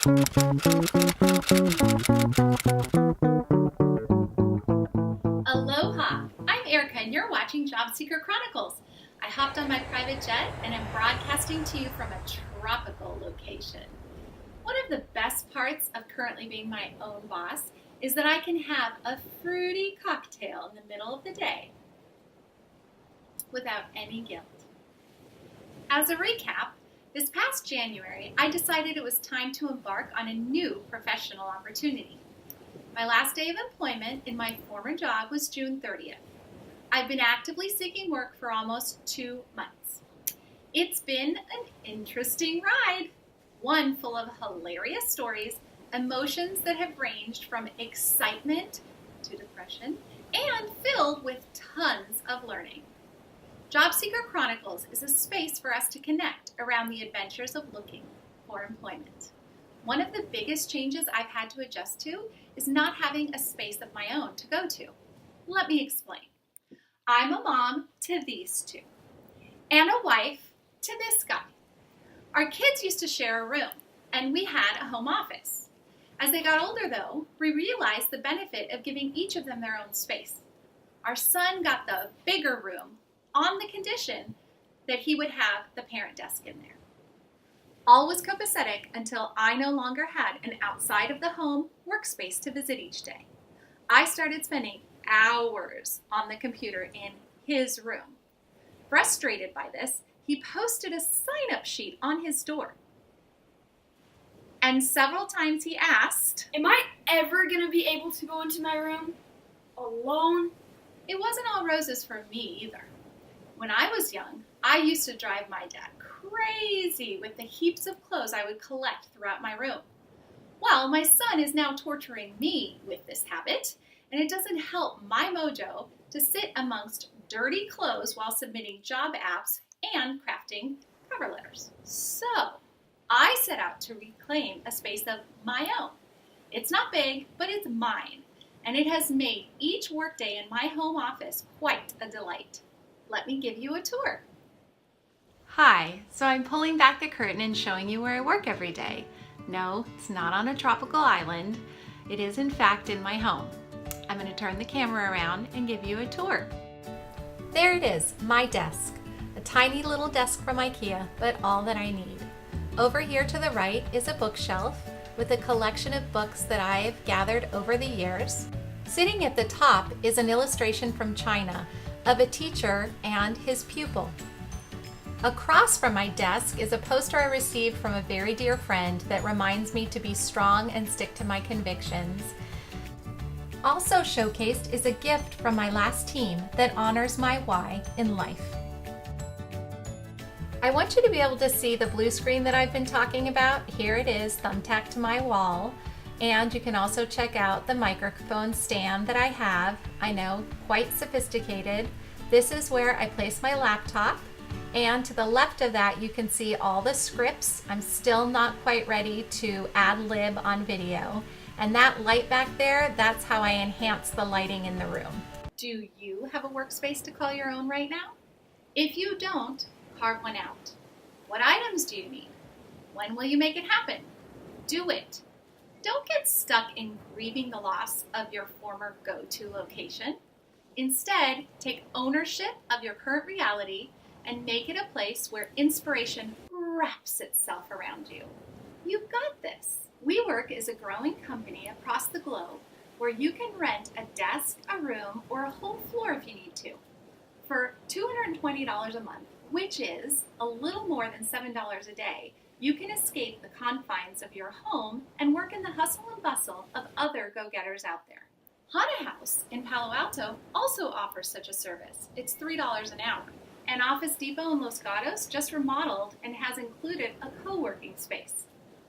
Aloha! I'm Erica and you're watching Job Seeker Chronicles. I hopped on my private jet and am broadcasting to you from a tropical location. One of the best parts of currently being my own boss is that I can have a fruity cocktail in the middle of the day without any guilt. As a recap, this past January, I decided it was time to embark on a new professional opportunity. My last day of employment in my former job was June 30th. I've been actively seeking work for almost 2 months. It's been an interesting ride, one full of hilarious stories, emotions that have ranged from excitement to depression, and filled with tons of learning. Job Seeker Chronicles is a space for us to connect around the adventures of looking for employment. One of the biggest changes I've had to adjust to is not having a space of my own to go to. Let me explain. I'm a mom to these two, and a wife to this guy. Our kids used to share a room, and we had a home office. As they got older, though, we realized the benefit of giving each of them their own space. Our son got the bigger room on the condition that he would have the parent desk in there. All was copacetic until I no longer had an outside of the home workspace to visit each day. I started spending hours on the computer in his room. Frustrated by this, he posted a sign-up sheet on his door. And several times he asked, "Am I ever going to be able to go into my room alone?" It wasn't all roses for me either. When I was young, I used to drive my dad crazy with the heaps of clothes I would collect throughout my room. Well, my son is now torturing me with this habit, and it doesn't help my mojo to sit amongst dirty clothes while submitting job apps and crafting cover letters. So, I set out to reclaim a space of my own. It's not big, but it's mine, and it has made each workday in my home office quite a delight. Let me give you a tour. Hi, so I'm pulling back the curtain and showing you where I work every day. No, it's not on a tropical island. It is in fact in my home. I'm going to turn the camera around and give you a tour. There it is, my desk. A tiny little desk from IKEA, but all that I need. Over here to the right is a bookshelf with a collection of books that I've gathered over the years. Sitting at the top is an illustration from China of a teacher and his pupil. Across from my desk is a poster I received from a very dear friend that reminds me to be strong and stick to my convictions. Also showcased is a gift from my last team that honors my why in life. I want you to be able to see the blue screen that I've been talking about. Here it is, thumbtacked to my wall. And you can also check out the microphone stand that I have. I know, quite sophisticated. This is where I place my laptop. And to the left of that, you can see all the scripts. I'm still not quite ready to ad lib on video. And that light back there, that's how I enhance the lighting in the room. Do you have a workspace to call your own right now? If you don't, carve one out. What items do you need? When will you make it happen? Do it. Don't get stuck in grieving the loss of your former go-to location. Instead, take ownership of your current reality and make it a place where inspiration wraps itself around you. You've got this. WeWork is a growing company across the globe where you can rent a desk, a room, or a whole floor if you need to. For $220 a month, which is a little more than $7 a day, you can escape the confines of your home and work in the hustle and bustle of other go-getters out there. Haunted House in Palo Alto also offers such a service. It's $3 an hour. And Office Depot in Los Gatos just remodeled and has included a co-working space.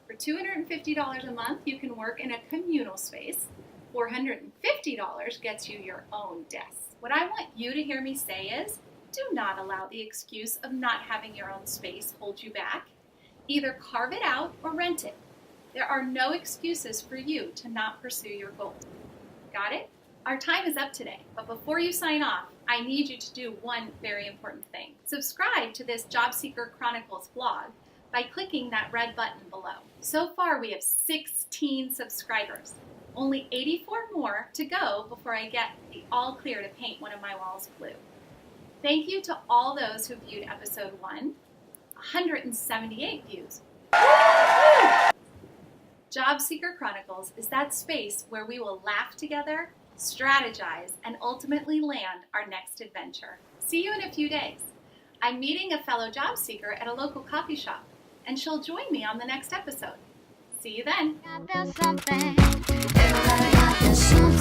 For $250 a month, you can work in a communal space. $450 gets you your own desk. What I want you to hear me say is, do not allow the excuse of not having your own space hold you back. Either carve it out or rent it. There are no excuses for you to not pursue your goal. Got it? Our time is up today, but before you sign off, I need you to do one very important thing. Subscribe to this Job Seeker Chronicles blog by clicking that red button below. So far, we have 16 subscribers. Only 84 more to go before I get the all clear to paint one of my walls blue. Thank you to all those who viewed episode 1. 178 views. Job Seeker Chronicles is that space where we will laugh together, strategize, and ultimately land our next adventure. See you in a few days. I'm meeting a fellow job seeker at a local coffee shop, and she'll join me on the next episode. See you then. Got that something. Everybody got that something.